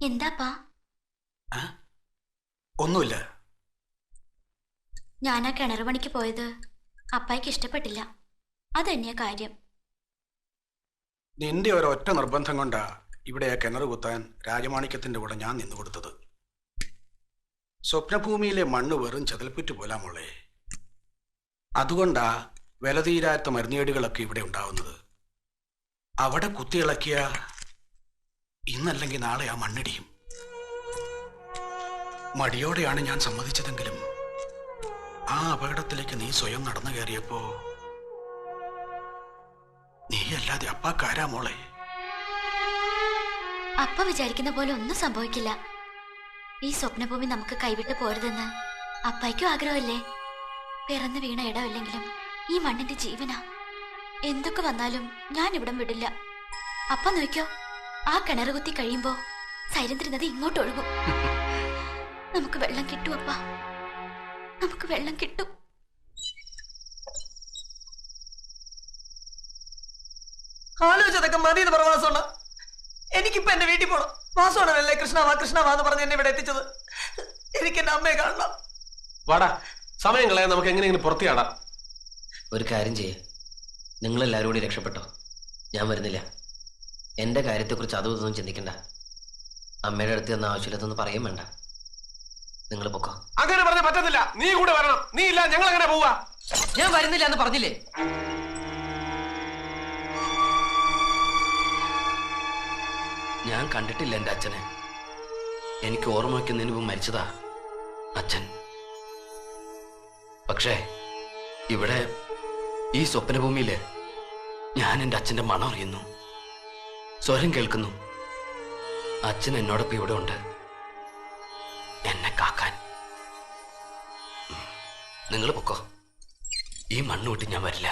എന്താപ്പാ? ഒന്നുമില്ല. ഞാൻ ആ കിണർ പണിക്ക് പോയത് അപ്പായ്ക്ക് ഇഷ്ടപ്പെട്ടില്ല. അതന്നെയാ കാര്യം. നിന്റെ ഒരൊറ്റ നിർബന്ധം കൊണ്ടാ ഇവിടെ ആ കിണർ കുത്താൻ രാജമാണിക്യത്തിന്റെ കൂടെ ഞാൻ നിന്നു കൊടുത്തത്. സ്വപ്നഭൂമിയിലെ മണ്ണ് വെറും ചതൽപ്പുറ്റ് പോലാ മോളെ. അതുകൊണ്ടാ വില തീരാത്ത മരുന്നേടുകളൊക്കെ ഇവിടെ ഉണ്ടാവുന്നത്. അവിടെ കുത്തിയിളക്കിയ ഇന്നല്ലെങ്കിൽ നാളെ ആ മണ്ണിടിയും. മടിയോടെയാണ് ഞാൻ സമ്മതിച്ചതെങ്കിലും ആ അപകടത്തിലേക്ക് നീ സ്വയം നടന്നു കയറിയപ്പോ നീ അല്ലാതെ അപ്പാക്കാരാ മോളെ? അപ്പ വിചാരിക്കുന്ന പോലെ ഒന്നും സംഭവിക്കില്ല. ഈ സ്വപ്നഭൂമി നമുക്ക് കൈവിട്ട് പോരുതെന്ന് അപ്പായ്ക്കും ആഗ്രഹമല്ലേ? പിറന്നു വീണ ഇടമല്ലെങ്കിലും ഈ മണ്ണിന്റെ ജീവനാ. എന്തൊക്കെ വന്നാലും ഞാൻ ഇവിടം വിടില്ല. അപ്പ നോക്കിയോ, ആ കിണർ കുത്തി കഴിയുമ്പോ സൈലന്ദ്രി നദി ഇങ്ങോട്ട് ഒഴുകും. നമുക്ക് വെള്ളം കിട്ടും അപ്പ, നമുക്ക് വെള്ളം കിട്ടും. ആലോചിച്ചതൊക്കെ മതി എന്ന് പറ വാസോണ. എനിക്കിപ്പോ എന്റെ വീട്ടിൽ പോണം. വാസോണല്ലേ കൃഷ്ണവാ കൃഷ്ണവാ എന്ന് പറഞ്ഞ് എന്നെ ഇവിടെ എത്തിച്ചത്. എനിക്ക് എന്റെ അമ്മയെ കാണണം. വാടാ, സമയം കളയാൻ നമുക്ക് എങ്ങനെയെങ്കിലും പുറത്തിയാടാം. ഒരു കാര്യം ചെയ്യേ, നിങ്ങളെല്ലാവരും കൂടി രക്ഷപ്പെട്ടോ. ഞാൻ വരുന്നില്ല. എന്റെ കാര്യത്തെക്കുറിച്ച് അതും ഇതൊന്നും ചിന്തിക്കണ്ട. അമ്മയുടെ അടുത്ത് എന്ന ആവശ്യമില്ലെന്നൊന്നും പറയും വേണ്ട. നിങ്ങൾ പൊക്കോ. അങ്ങനെ പറഞ്ഞ പറ്റത്തില്ല. നീ കൂടെ വരണം. നീ ഇല്ല ഞങ്ങൾ എങ്ങനെ പോവാ? ഞാൻ വരുന്നില്ല എന്ന് പറഞ്ഞില്ലേ? ഞാൻ കണ്ടിട്ടില്ല എൻ്റെ അച്ഛനെ. എനിക്ക് ഓർമ്മ വയ്ക്കുന്നതിന് മുമ്പ് മരിച്ചതാ അച്ഛൻ. പക്ഷേ ഇവിടെ ഈ സ്വപ്നഭൂമിയില് ഞാൻ എൻ്റെ അച്ഛൻ്റെ മണം അറിയുന്നു, സ്വരം കേൾക്കുന്നു. അച്ഛൻ എന്നോടൊപ്പം ഇവിടെ ഉണ്ട്, എന്നെ കാക്കാൻ. നിങ്ങൾ പൊക്കോ. ഈ മണ്ണ് വിട്ട് ഞാൻ വരില്ല.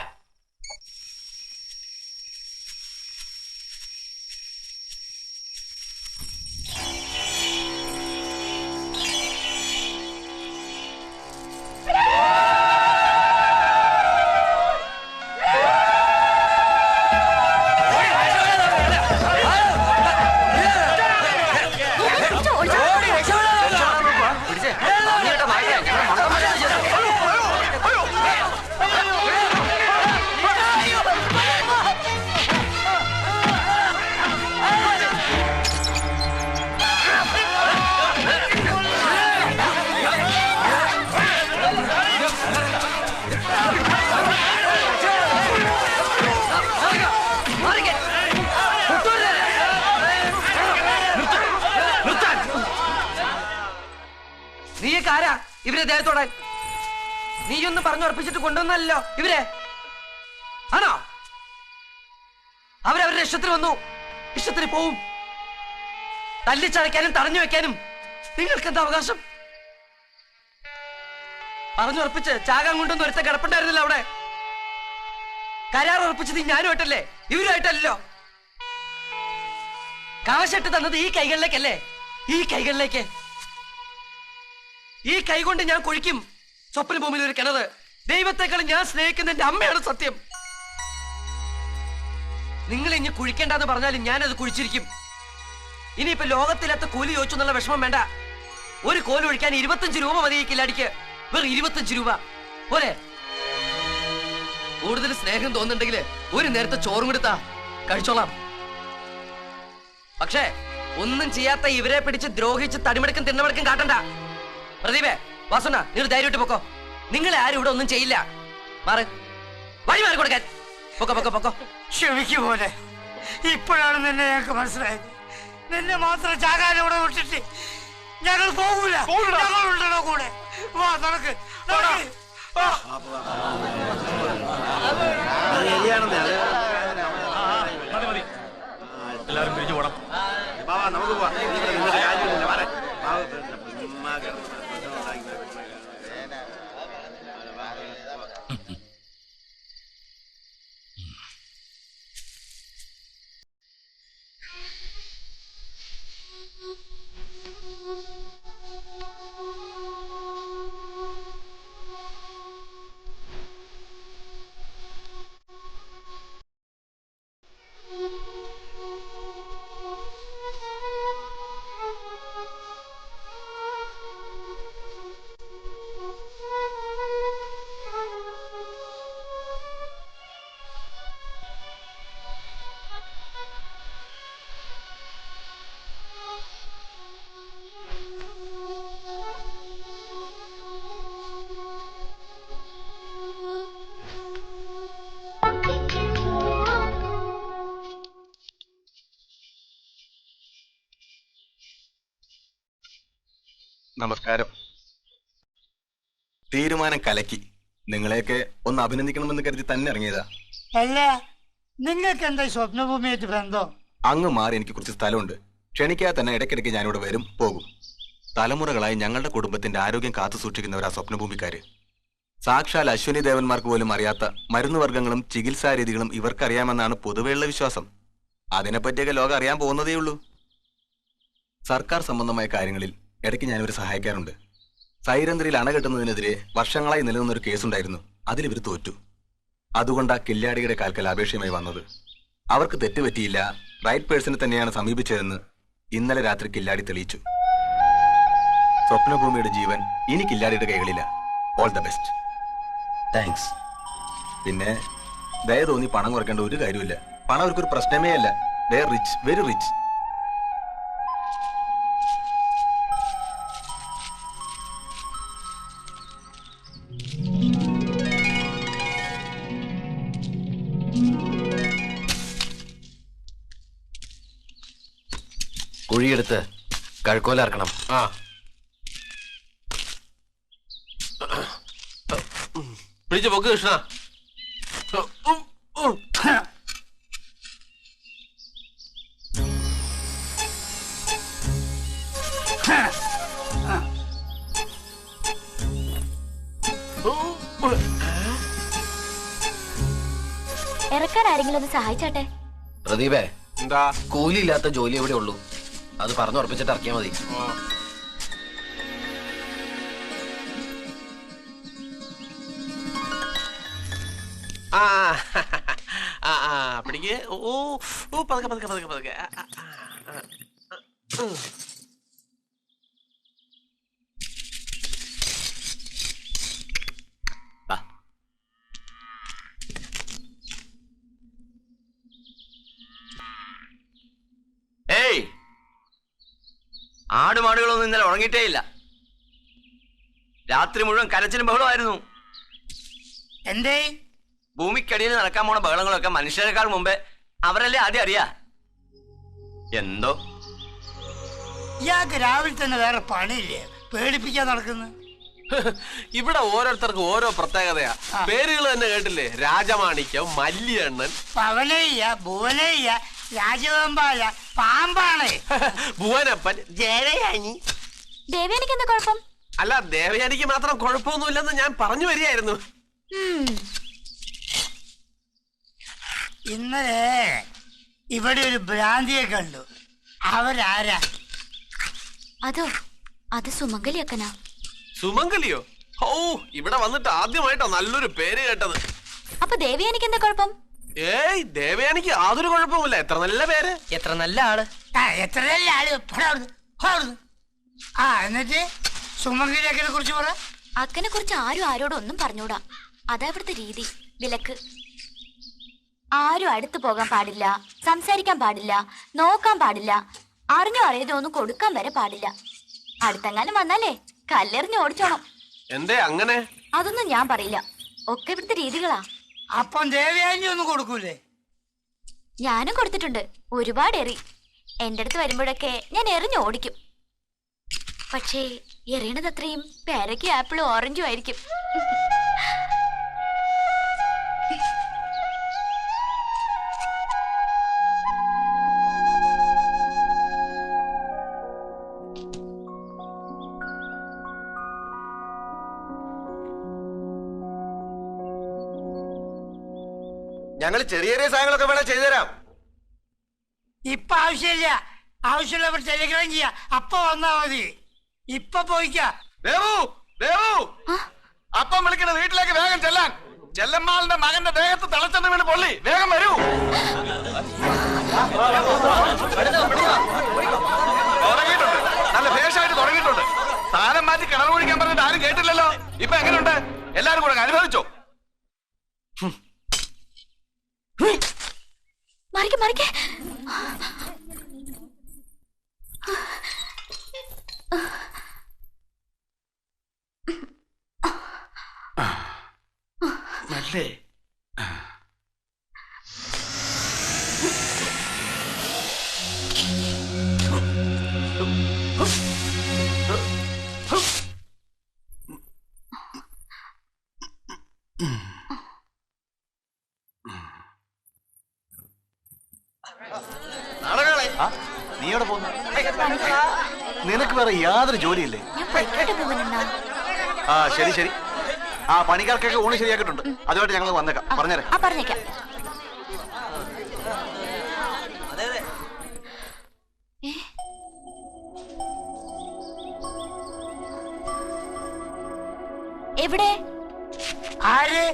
നീക്കാരാ ഇവരെ ദേഹത്തോടാൻ? നീയൊന്നും പറഞ്ഞുറപ്പിച്ചിട്ട് കൊണ്ടുവന്നല്ലോ ഇവരെ, ആണോ? അവരവരുടെ ഇഷ്ടത്തിന് വന്നു, ഇഷ്ടത്തിന് പോവും. തല്ലിച്ചടയ്ക്കാനും തടഞ്ഞു വെക്കാനും നിങ്ങൾക്ക് എന്താ അവകാശം? പറഞ്ഞുറപ്പിച്ച് ചാകാൻ കൊണ്ടൊന്നും ഒരുത്ത കിടപ്പുണ്ടായിരുന്നില്ല അവിടെ. കരാർ ഉറപ്പിച്ചത് ഞാനുമായിട്ടല്ലേ, ഇവരുമായിട്ടല്ലോ. കാശിട്ട് തന്നത് ഈ കൈകളിലേക്കല്ലേ, ഈ കൈകളിലേക്ക്. ഈ കൈ കൊണ്ട് ഞാൻ കുഴിക്കും സ്വപ്നഭൂമിയിൽ ഒരു കിണറ്. ദൈവത്തെക്കാൾ ഞാൻ സ്നേഹിക്കുന്ന എന്റെ അമ്മയാണ് സത്യം. നിങ്ങൾ ഇനി കുഴിക്കേണ്ടെന്ന് പറഞ്ഞാലും ഞാനത് കുഴിച്ചിരിക്കും. ഇനിയിപ്പോ ലോകത്തിലത്തെ കൂലി ചോദിച്ചു എന്നുള്ള വിഷമം വേണ്ട. ഒരു കോല് ഒഴിക്കാൻ 25 രൂപ മതി ഈ കില്ലാടിക്ക്. വെറും 25 രൂപ പോരെ? കൂടുതൽ സ്നേഹം തോന്നുന്നുണ്ടെങ്കിൽ ഒരു നേരത്തെ ചോറും കൊടുത്താ കഴിച്ചോളാം. പക്ഷേ ഒന്നും ചെയ്യാത്ത ഇവരെ പിടിച്ച് ദ്രോഹിച്ച് തടിമെടുക്കും തിന്നമെടുക്കും കാട്ടണ്ട. പ്രദീപേ, വാസുന, നിങ്ങൾ ധൈര്യമായിട്ട് പൊക്കോ. നിങ്ങളെ ആരും ഇവിടെ ഒന്നും ചെയ്യില്ല. മാറ്, വഴി മാറി കൊടുക്കാൻ. പൊക്കോ പൊക്കോ പൊക്കോ. ക്ഷമിക്കും പോലെ, ഇപ്പോഴാണ് നിന്നെ ഞങ്ങൾക്ക് മനസ്സിലായത്. നിന്നെ മാത്രം ചാകാൻ ഇവിടെ വിട്ടിട്ട് ഞങ്ങൾ പോകൂല. ഞങ്ങളുണ്ടോ കൂടെ? വാ നടക്ക്. എല്ലാവരും പിരിഞ്ഞു പോണം. നമുക്ക് നമസ്കാരം. തീരുമാനം കലക്കി. നിങ്ങളെയൊക്കെ ഒന്ന് അഭിനന്ദിക്കണമെന്ന് കരുതി തന്നെ ഇറങ്ങിയതാ. അല്ല, നിങ്ങൾക്ക് എന്താ സ്വപ്നഭൂമിയായിട്ട് ബന്ധം? അങ്ങ് മാറി എനിക്ക് കുറച്ച് സ്ഥലമുണ്ട്. ക്ഷണിക്കാതെ തന്നെ ഇടയ്ക്കിടയ്ക്ക് ഞാനിവിടെ വരും പോകും. തലമുറകളായി ഞങ്ങളുടെ കുടുംബത്തിന്റെ ആരോഗ്യം കാത്തു സൂക്ഷിക്കുന്നവരാ സ്വപ്നഭൂമിക്കാര്. സാക്ഷാൽ അശ്വിനി ദേവന്മാർക്ക് പോലും അറിയാത്ത മരുന്നുവർഗ്ഗങ്ങളും ചികിത്സാ രീതികളും ഇവർക്കറിയാമെന്നാണ് പൊതുവെയുള്ള വിശ്വാസം. അതിനെപ്പറ്റിയൊക്കെ ലോകം അറിയാൻ പോകുന്നതേ ഉള്ളൂ. സർക്കാർ സംബന്ധമായ കാര്യങ്ങളിൽ ഇടയ്ക്ക് ഞാനിവരെ സഹായിക്കാറുണ്ട്. സൈരന്ധ്രയിൽ അണ കെട്ടുന്നതിനെതിരെ വർഷങ്ങളായി നിലനിന്നൊരു കേസുണ്ടായിരുന്നു. അതിലിവർ തോറ്റു. അതുകൊണ്ടാ കില്ലാടിയുടെ കാൽക്കൽ അപേക്ഷയുമായി വന്നത്. അവർക്ക് തെറ്റുപറ്റിയില്ല, റൈറ്റ് പേഴ്സണെ തന്നെയാണ് സമീപിച്ചതെന്ന് ഇന്നലെ രാത്രി കില്ലാടി തെളിയിച്ചു. സ്വപ്നഭൂമിയുടെ ജീവൻ ഇനി കില്ലാടിയുടെ കൈകളില്ല. All the best. താങ്ക്സ്. പിന്നെ ദയ തോന്നി പണം കുറയ്ക്കേണ്ട ഒരു കാര്യമില്ല. പണം അവർക്കൊരു പ്രശ്നമേ അല്ല. They are rich, very rich. കുഴിയെടുത്ത് കഴുക്കോലിറക്കണം. ആ പിടിച്ചു പൊക്ക് കൃഷ്ണ. ഇറക്കാൻ ആരെങ്കിലും ഒന്ന് സഹായിച്ചാട്ടെ. പ്രദീപേ, എന്താ കൂലിയില്ലാത്ത ജോലി എവിടെ ഉള്ളൂ? അത് പറഞ്ഞുറപ്പിച്ചിട്ട് ഇറക്കിയാൽ മതി. ആ ആ ആ പിടിക്ക്. ഓ ഓ പതുക്കെ പതുക്കെ പതുക്കെ പതുക്കെ. ഏയ്, ആടുമാടുകളൊന്നും ഇന്നലെ ഉറങ്ങിയിട്ടേ ഇല്ല. രാത്രി മുഴുവൻ കരച്ചിലും ബഹളമായിരുന്നു. എന്തേ? ഭൂമിക്കടിയിൽ നടക്കാൻ പോണ ബഹളങ്ങളൊക്കെ മനുഷ്യരെക്കാൾ മുമ്പേ അവരല്ലേ ആദ്യം അറിയാ. എന്തോ ഇയാൾക്ക് രാവിലെ തന്നെ വേറെ പണിയില്ലേ? പേടിപ്പിക്കാൻ നടക്കുന്നു. ഇവിടെ ഓരോരുത്തർക്കും ഓരോ പ്രത്യേകതയാ. പേരുകൾ തന്നെ കേട്ടില്ലേ? രാജമാണിക്യം, മല്ലിയണ്ണൻ, പവനയ്യ, ഭുവനയ്യ, രാജവെമ്പാല, പാമ്പാണ്, ഭുവനപ്പൻ, ജയയാനി. ദേവയാനിക്ക് എന്താ കുഴപ്പം? അല്ല, ദേവയാനിക്ക് മാത്രം കുഴപ്പമൊന്നുമില്ലെന്ന് ഞാൻ പറഞ്ഞു വരികയായിരുന്നു. ഇന്നലെ ഇവിടെ ഒരു ഭ്രാന്തിയെ കണ്ടു. അവരാരാ? അതോ, അത് സുമംഗലിയക്കനാ. സുമംഗലിയോ? ഓ, ഇവിടെ വന്നിട്ട് ആദ്യമായിട്ടോ നല്ലൊരു പേര് കേട്ടത്. അപ്പൊ ദേവയാനിക്ക് എന്താ കുഴപ്പം? ഏയ്, ദേവയാനിക്ക് യാതൊരു കുഴപ്പമില്ല. എത്ര നല്ല പേര്, എത്ര നല്ല ആള്. എത്ര നല്ല ആള്. എന്നിട്ട് സുമംഗലിയക്കനെ കുറിച്ച് പറ. അക്കനെ കുറിച്ച് ആരും ആരോടും ഒന്നും പറഞ്ഞൂടാ. അതാ ഇവിടുത്തെ രീതി, വിലക്ക്. ആരും അടുത്ത് പോകാൻ പാടില്ല, സംസാരിക്കാൻ പാടില്ല, നോക്കാൻ പാടില്ല, അറിഞ്ഞോ അറിയാതോ ഒന്നും കൊടുക്കാൻ വരെ പാടില്ല. അടുത്തെങ്ങാനും വന്നാലേ കല്ലെറിഞ്ഞ് ഓടിച്ചോണം. എന്തേ അങ്ങനെ? അതൊന്നും ഞാൻ പറയില്ല, ഒക്കെ ഇവിടുത്തെ രീതികളാ. അപ്പം ദേവയാനി ഒന്നും കൊടുക്കൂലേ? ഞാനും കൊടുത്തിട്ടുണ്ട്, ഒരുപാട് എറി. എന്റെ അടുത്ത് വരുമ്പോഴൊക്കെ ഞാൻ എറിഞ്ഞ് ഓടിക്കും. പക്ഷേ എറിയണത് അത്രയും പേരയ്ക്കും ആപ്പിളും ഓറഞ്ചും ആയിരിക്കും. ഞങ്ങൾ ചെറിയ ചെറിയ സാധനങ്ങളൊക്കെ വേണം ചെയ്തുതരാം. ഇപ്പൊ ആവശ്യമില്ല, ആവശ്യമുള്ളവർ ടെലിഗ്രാം ചെയ്യാ. അപ്പൊ വന്നാ മതി. ഇപ്പൊ പോയിക്കാ. ദേവു, ദേവു, അപ്പം വിളിക്കണ വീട്ടിലേക്ക് വേഗം ചെല്ലാൻ. ചെല്ലമ്മാളിന്റെ മകന്റെ ദേഹത്ത് തളച്ചെന്ന് വീണ് പൊള്ളി. വേഗം വരൂ. തുടങ്ങിയിട്ടുണ്ട്, നല്ല ഭേഷായിട്ട് തുടങ്ങിയിട്ടുണ്ട്. സ്ഥാനം മാറ്റി കിണർ കുഴിക്കാൻ പറഞ്ഞിട്ട് ആരും കേട്ടില്ലല്ലോ. ഇപ്പൊ എങ്ങനെയുണ്ട്? എല്ലാരും കൂടെ അനുഭവിച്ചോ? മറിക്ക് മറിക്ക്. നല്ലേ? നീ എവിടെ പോകുന്നു? നിനക്ക് വേറെ യാതൊരു ജോലിയില്ലേ? ഞാൻ പൊയ്ക്കോട്ടെ പൂവനണ്ണ. ആ ശരി ശരി. ആ പണിക്കാർക്കൊക്കെ ഊണ് ശരിയാക്കിയിട്ടുണ്ട്. അതുമായിട്ട് ഞങ്ങൾ വന്നേക്കാം. പറഞ്ഞേരെ. ആ പറഞ്ഞേക്കാം. എവിടെ? ആര്?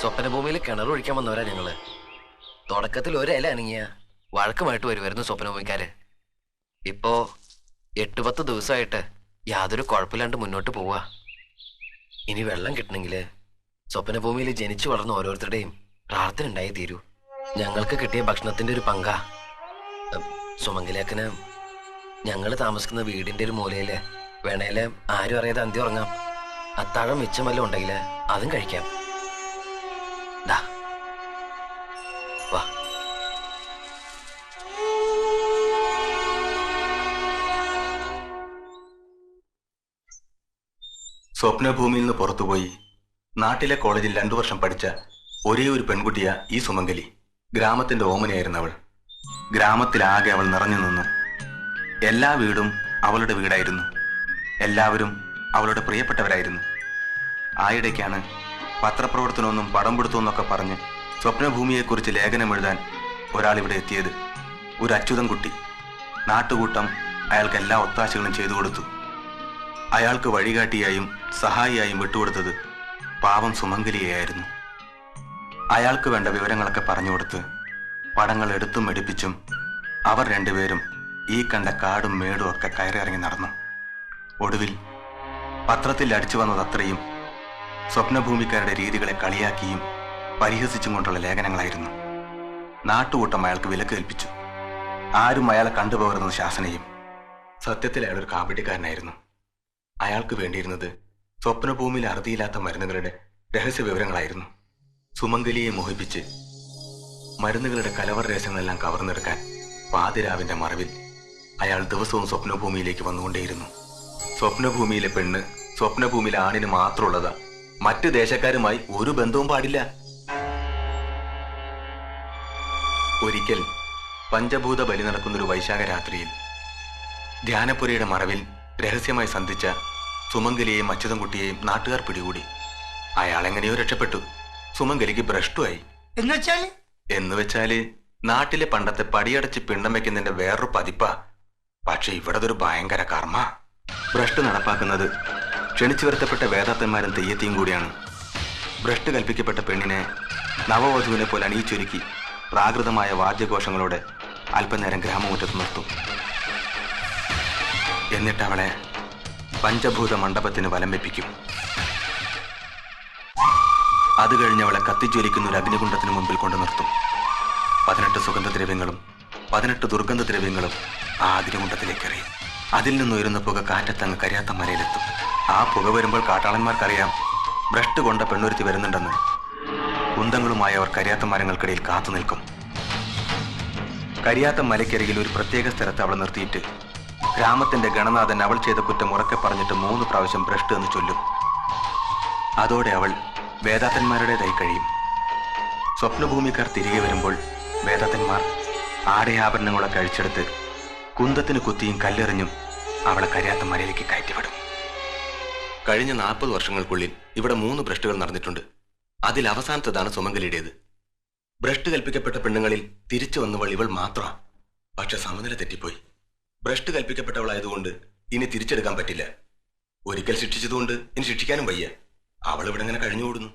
സ്വപ്നഭൂമിയിൽ കിണർ ഒഴിക്കാൻ വന്നവരാ ഞങ്ങള്. തുടക്കത്തിൽ ഒരില അനങ്ങിയ വഴക്കുമായിട്ട് വരുമായിരുന്നു സ്വപ്നഭൂമിക്കാര്. ഇപ്പോ 8-10 ദിവസമായിട്ട് യാതൊരു കുഴപ്പമില്ലാണ്ട് മുന്നോട്ട് പോവാ. ഇനി വെള്ളം കിട്ടണമെങ്കിൽ സ്വപ്നഭൂമിയിൽ ജനിച്ചു വളർന്ന ഓരോരുത്തരുടെയും പ്രാർത്ഥന ഉണ്ടായി തീരൂ. ഞങ്ങൾക്ക് കിട്ടിയ ഭക്ഷണത്തിന്റെ ഒരു പങ്കാ. സുമംഗലിയാക്കന് ഞങ്ങൾ താമസിക്കുന്ന വീടിന്റെ ഒരു മൂലയില് വേണേല് ആരും അറിയാതെ അന്തി ഉറങ്ങാം. അത്താഴം മിച്ചമല്ല ഉണ്ടെങ്കിൽ അതും കഴിക്കാം. വാ. സ്വപ്നഭൂമിയിൽ നിന്ന് പുറത്തുപോയി നാട്ടിലെ കോളേജിൽ 2 വർഷം പഠിച്ച ഒരേ ഒരു പെൺകുട്ടിയാ ഈ സുമംഗലി. ഗ്രാമത്തിന്റെ ഓമനയായിരുന്നു അവൾ. ഗ്രാമത്തിലാകെ അവൾ നിറഞ്ഞു നിന്നു. എല്ലാ വീടും അവളുടെ വീടായിരുന്നു. എല്ലാവരും അവളുടെ പ്രിയപ്പെട്ടവരായിരുന്നു. ആയിടയ്ക്കാണ് പത്രപ്രവർത്തനമൊന്നും പടം പിടുത്തമെന്നൊക്കെ പറഞ്ഞ് സ്വപ്നഭൂമിയെക്കുറിച്ച് ലേഖനം എഴുതാൻ ഒരാളിവിടെ എത്തിയത്. ഒരു അച്യുതൻ കുട്ടി. നാട്ടുകൂട്ടം അയാൾക്ക് എല്ലാ ഒത്താശകളും ചെയ്തു കൊടുത്തു. അയാൾക്ക് വഴികാട്ടിയായും സഹായിയായും വിട്ടുകൊടുത്തത് പാവം സുമംഗലിയായിരുന്നു. അയാൾക്ക് വേണ്ട വിവരങ്ങളൊക്കെ പറഞ്ഞുകൊടുത്ത് പടങ്ങൾ എടുത്തും എടുപ്പിച്ചും അവർ രണ്ടുപേരും ഈ കണ്ട കാടും മേടും ഒക്കെ കയറിയിറങ്ങി നടന്നു. ഒടുവിൽ പത്രത്തിൽ അടിച്ചു വന്നതത്രയും സ്വപ്നഭൂമിക്കാരുടെ രീതികളെ കളിയാക്കിയും പരിഹസിച്ചും കൊണ്ടുള്ള ലേഖനങ്ങളായിരുന്നു. നാട്ടുകൂട്ടം അയാൾക്ക് വിലക്ക് കൽപ്പിച്ചു. ആരും അയാളെ കണ്ടുപോകരുന്നത് ശാസനയും. സത്യത്തിൽ അയാളൊരു കാപട്യക്കാരനായിരുന്നു. അയാൾക്ക് വേണ്ടിയിരുന്നത് സ്വപ്നഭൂമിയിൽ അറുതിയില്ലാത്ത മരുന്നുകളുടെ രഹസ്യ വിവരങ്ങളായിരുന്നു. സുമംഗലിയെ മോഹിപ്പിച്ച് മരുന്നുകളുടെ കലവർ രഹസ്യങ്ങളെല്ലാം കവർന്നെടുക്കാൻ പാതിരാവിന്റെ മറവിൽ അയാൾ ദിവസവും സ്വപ്നഭൂമിയിലേക്ക് വന്നുകൊണ്ടേയിരുന്നു. സ്വപ്നഭൂമിയിലെ പെണ്ണ് സ്വപ്നഭൂമിയിലെ ആണിന് മാത്രമുള്ളതാ. മറ്റ് ദേശക്കാരുമായി ഒരു ബന്ധവും പാടില്ല. ഒരിക്കൽ പഞ്ചഭൂത ബലി നടക്കുന്നൊരു വൈശാഖ രാത്രിയിൽ ധ്യാനപുരയുടെ മറവിൽ രഹസ്യമായി സന്ധിച്ച സുമംഗലിയെയും അച്യുതൻകുട്ടിയെയും നാട്ടുകാർ പിടികൂടി. അയാൾ എങ്ങനെയോ രക്ഷപ്പെട്ടു. സുമംഗലിക്ക് ഭ്രഷ്ടുമായി. എന്നുവെച്ചാല് നാട്ടിലെ പണ്ടത്തെ പടിയടച്ച് പിണ്ടം വെക്കുന്നതിന്റെ വേറൊരു പതിപ്പാ. പക്ഷെ ഇവിടതൊരു ഭയങ്കര കർമ്മ. ഭ്രഷ്ട് നടപ്പാക്കുന്നത് ക്ഷണിച്ചു വരുത്തപ്പെട്ട വേദാത്തന്മാരും തെയ്യത്തിയും കൂടിയാണ്. ഭ്രഷ്ട് കൽപ്പിക്കപ്പെട്ട പെണ്ണിനെ നവവധുവിനെ പോലെ അണിയിച്ചൊരുക്കി പ്രാകൃതമായ വാദ്യഘോഷങ്ങളോടെ അല്പനേരം ഗ്രാമമുറ്റത്ത് നിർത്തും. എന്നിട്ട് അവളെ പഞ്ചഭൂത മണ്ഡപത്തിന് വലം വെപ്പിക്കും. അത് കഴിഞ്ഞ് അവളെ കത്തിജ്വലിക്കുന്ന ഒരു അഗ്നികുണ്ഡത്തിന് മുമ്പിൽ കൊണ്ടു നിർത്തും. 18 സുഗന്ധദ്രവ്യങ്ങളും 18 ദുർഗന്ധദ്രവ്യങ്ങളും ആ അഗ്നികുണ്ഡത്തിലേക്ക് എറിയും. അതിൽ നിന്നുയരുന്ന പുക കാറ്റത്തങ്ങ് കരിയാത്ത മലയിലെത്തും. ആ പുക വരുമ്പോൾ കാട്ടാളന്മാർക്കറിയാം ഭ്രഷ്ട് കൊണ്ട പെണ്ണൊരുത്തി വരുന്നുണ്ടെന്ന്. കുന്തങ്ങളുമായി അവർ കരിയാത്ത മരങ്ങൾക്കിടയിൽ കാത്തു നിൽക്കും. കരിയാത്ത മലയ്ക്കരികിൽ ഒരു പ്രത്യേക സ്ഥലത്ത് അവളെ നിർത്തിയിട്ട് ഗ്രാമത്തിന്റെ ഗണനാഥൻ അവൾ ചെയ്ത കുറ്റം ഉറക്കെ പറഞ്ഞിട്ട് 3 പ്രാവശ്യം ഭ്രഷ്ട് എന്ന് ചൊല്ലും. അതോടെ അവൾ വേദാത്തന്മാരുടേതായി കഴിയും. സ്വപ്നഭൂമിക്കാർ തിരികെ വരുമ്പോൾ വേദാത്തന്മാർ ആടയാഭരണങ്ങളൊക്കെ അഴിച്ചെടുത്ത് കുന്തത്തിന് കുത്തിയും കല്ലെറിഞ്ഞും അവളെ കരിയാത്ത മലയിലേക്ക് കയറ്റിവിടും. കഴിഞ്ഞ 40 വർഷങ്ങൾക്കുള്ളിൽ ഇവിടെ 3 ഭ്രഷ്ടുകൾ നടന്നിട്ടുണ്ട്. അതിൽ അവസാനത്തേതാണ് സുമംഗലിയുടേത്. ഭ്രഷ്ട് കൽപ്പിക്കപ്പെട്ട പെണ്ണുങ്ങളിൽ തിരിച്ചു വന്നവൾ ഇവൾ മാത്രമാണ്. പക്ഷെ സമനില തെറ്റിപ്പോയി. ഭ്രഷ്ട് കൽപ്പിക്കപ്പെട്ടവളായതുകൊണ്ട് ഇനി തിരിച്ചെടുക്കാൻ പറ്റില്ല. ഒരിക്കൽ ശിക്ഷിച്ചതുകൊണ്ട് ഇനി ശിക്ഷിക്കാനും വയ്യ. അവൾ ഇവിടെ ഇങ്ങനെ കഴിഞ്ഞുകൂടുന്നു.